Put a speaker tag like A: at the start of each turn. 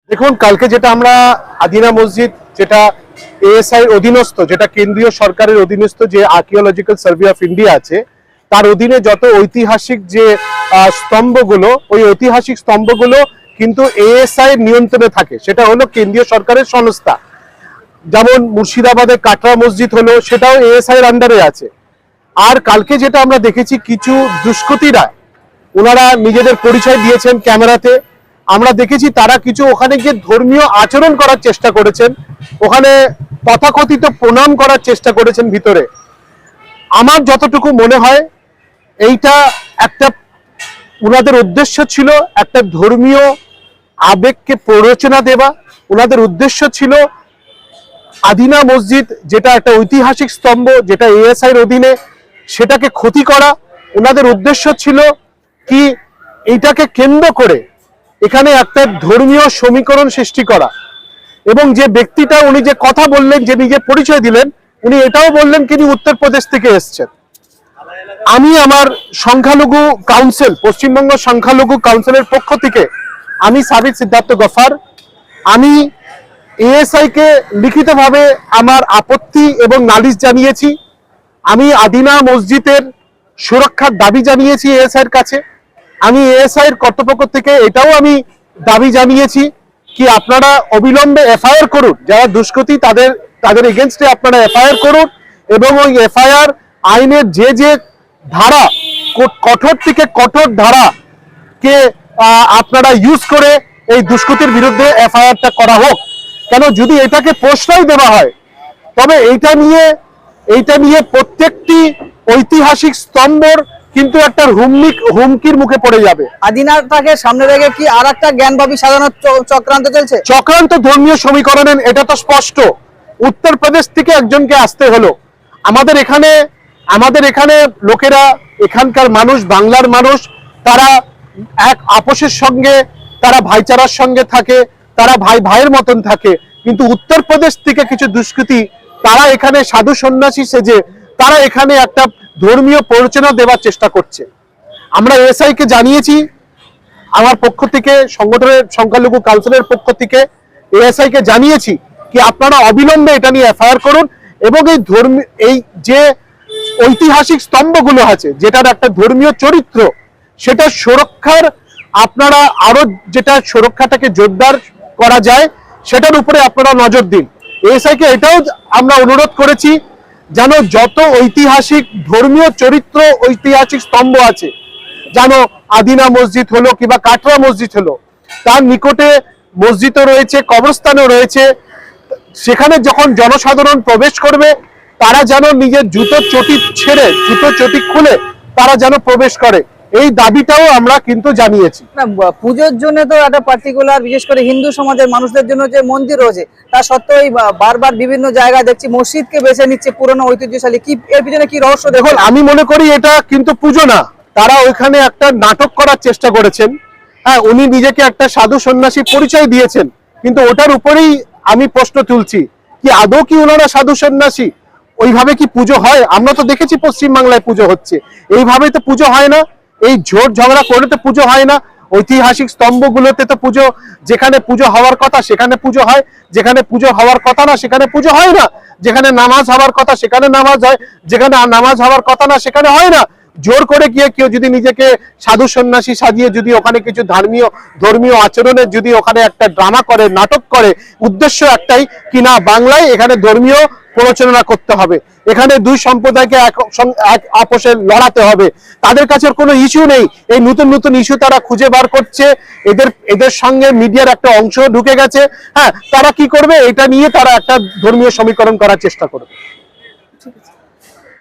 A: দেখুন, কালকে যেটা আমরা আদিনা মসজিদ, যেটা এএসআই এর অধীনস্থ, যেটা কেন্দ্রীয় সরকারের অধীনস্থ যে আর্কিওলজিক্যাল সার্ভে অফ ইন্ডিয়া আছে, তার অধীনে যত ঐতিহাসিক যে স্তম্ভগুলো, ওই ঐতিহাসিক স্তম্ভগুলো কিন্তু এএসআই এর নিয়ন্ত্রণে থাকে। সেটা হলো কেন্দ্রীয় সরকারের সংস্থা। যেমন মুর্শিদাবাদের কাটরা মসজিদ হলো, সেটাও এএসআই এর আন্ডারে আছে। আর কালকে যেটা আমরা দেখেছি, কিছু দুষ্কৃতীরা ওনারা নিজেদের পরিচয় দিয়েছেন ক্যামেরাতে। আমরা দেখেছি তারা কিছু ওখানে গিয়ে ধর্মীয় আচরণ করার চেষ্টা করেছেন, ওখানে তথাকথিত প্রণাম করার চেষ্টা করেছেন ভিতরে। আমার যতটুকু মনে হয় এইটা একটা ওনাদের উদ্দেশ্য ছিল একটা ধর্মীয় আবেগকে প্ররোচনা দেওয়া। ওনাদের উদ্দেশ্য ছিল আদিনা মসজিদ, যেটা একটা ঐতিহাসিক স্তম্ভ, যেটা এএসআই এর অধীনে, সেটাকে ক্ষতি করা। ওনাদের উদ্দেশ্য ছিল কি এইটাকে কেন্দ্র করে এখানে একটা ধর্মীয় সমীকরণ সৃষ্টি করা। এবং যে ব্যক্তিটা উনি যে কথা বললেন, যে নিজে পরিচয় দিলেন, উনি এটাও বললেন তিনি উত্তরপ্রদেশ থেকে এসেছেন। আমি আমার সংখ্যালঘু কাউন্সিল, পশ্চিমবঙ্গ সংখ্যালঘু কাউন্সিলের পক্ষ থেকে আমি সাবিক সিদ্ধার্থ গফার, আমি এএসআই কে লিখিতভাবে আমার আপত্তি এবং নালিশ জানিয়েছি। আমি আদিনা মসজিদের সুরক্ষার দাবি জানিয়েছি এএসআই এর কাছে। আমি এএসআই এর কর্তৃপক্ষ থেকে এটাও আমি দাবি জানিয়েছি কি আপনারা অবিলম্বে এফআইআর করুন, যারা দুষ্কৃতী তাদের এগেনস্টে আপনারা এফআইআর করুন, এবং ওই এফআইআর আইনের যে ধারা, কঠোর থেকে কঠোর ধারা কে আপনারা ইউজ করে এই দুষ্কৃতীর বিরুদ্ধে এফআইআরটা করা হোক। কেন, যদি এটাকে প্রশ্রয় দেওয়া হয় তবে এইটা নিয়ে প্রত্যেকটি ঐতিহাসিক স্তম্ভর কিন্তু একটা হুমকির মুখে পড়ে যাবে।
B: আদিনাটাকে সামনে রেখে কি আর একটা জ্ঞানবাপী সাজানোর চক্রান্ত চলছে?
A: চক্রান্ত ধর্মীয় সমীকরণের, এটা তো স্পষ্ট। উত্তরপ্রদেশ থেকে একজনকে আসতে হলো। আমাদের এখানে লোকেরা, এখানকার মানুষ, বাংলার মানুষ, তারা এক আপোষের সঙ্গে, তারা ভাইচারার সঙ্গে থাকে, তারা ভাইয়ের মতন থাকে। কিন্তু উত্তরপ্রদেশ থেকে কিছু দুষ্কৃতী, তারা এখানে সাধু সন্ন্যাসী সেজে তারা এখানে একটা ধর্মীয় প্ররোচনা দেওয়ার চেষ্টা করছে। আমরা এএসআই কে জানিয়েছি, আমার পক্ষ থেকে, সংগঠনের সংখ্যালঘু কাউন্সিলের পক্ষ থেকে এএসআই কে জানিয়েছি কি আপনারা অবিলম্বে এটা নিয়ে এফআইআর করুন, এবং এই যে ঐতিহাসিক স্তম্ভগুলো আছে, যেটার একটা ধর্মীয় চরিত্র, সেটা সুরক্ষার আপনারা আরো যেটা সুরক্ষাটাকে জোরদার করা যায় সেটার উপরে আপনারা নজর দিন। এএসআই কে এটাও আমরা অনুরোধ করেছি যেন যত ঐতিহাসিক ধর্মীয় চরিত্র, ঐতিহাসিক স্তম্ভ আছে, যেন আদিনা মসজিদ হলো কিংবা কাটরা মসজিদ হলো, তার নিকটে মসজিদও রয়েছে, কবরস্থানও রয়েছে, সেখানে যখন জনসাধারণ প্রবেশ করবে তারা যেন নিজের জুতো চটি ছেড়ে, জুতো চটি খুলে তারা যেন প্রবেশ করে, এই দাবিটাও আমরা কিন্তু জানিয়েছি।
B: পুজোর জন্য তো একটা পার্টিকুলার, বিশেষ করে হিন্দু সমাজের মানুষদের জন্য যে মন্দির রয়েছে, তা সত্ত্বেও বারবার বিভিন্ন জায়গায় দেখছি মসজিদকে বেছে নিচ্ছে পুরনো ঐতিহ্যশালী। কি এর পিছনে কি রহস্য?
A: দেখুন, আমি মনে করি এটা কিন্তু পুজো না, তারা ওইখানে একটা নাটক করার চেষ্টা করেছেন। হ্যাঁ, উনি নিজেকে একটা সাধু সন্ন্যাসী পরিচয় দিয়েছেন, কিন্তু ওটার উপরেই আমি প্রশ্ন তুলছি কি আদৌ কি ওনারা সাধু সন্ন্যাসী? ওইভাবে কি পুজো হয়? আমরা তো দেখেছি পশ্চিমবাংলায় পুজো হচ্ছে, এইভাবে তো পুজো হয় না। এই ঝোট ঝগড়া করে তো পুজো হয় না। ঐতিহাসিক স্তম্ভগুলোতে তো পুজো, যেখানে পুজো হওয়ার কথা সেখানে পুজো হয়, যেখানে পুজো হওয়ার কথা না সেখানে পুজো হয় না, যেখানে নামাজ হওয়ার কথা সেখানে নামাজ হয়, যেখানে নামাজ হওয়ার কথা না সেখানে হয় না। জোর করে গিয়ে কেউ যদি নিজেকে সাধু সন্ন্যাসী সাজিয়ে যদি ওখানে কিছু ধর্মীয় আচরণের যদি ওখানে একটা ড্রামা করে, নাটক করে, উদ্দেশ্য একটাই কি না বাংলায় এখানে ধর্মীয় প্ররোচনা করতে হবে, এখানে দুই সম্প্রদায়কে এক আপোষে লড়াতে হবে, তাদের কাছে কোনো ইস্যু নেই। এই নতুন ইস্যু তারা খুঁজে বার করছে, এদের সঙ্গে মিডিয়ার একটা অংশ ঢুকে গেছে। হ্যাঁ, তারা কি করবে, এটা নিয়ে তারা একটা ধর্মীয় সমীকরণ করার চেষ্টা করবে।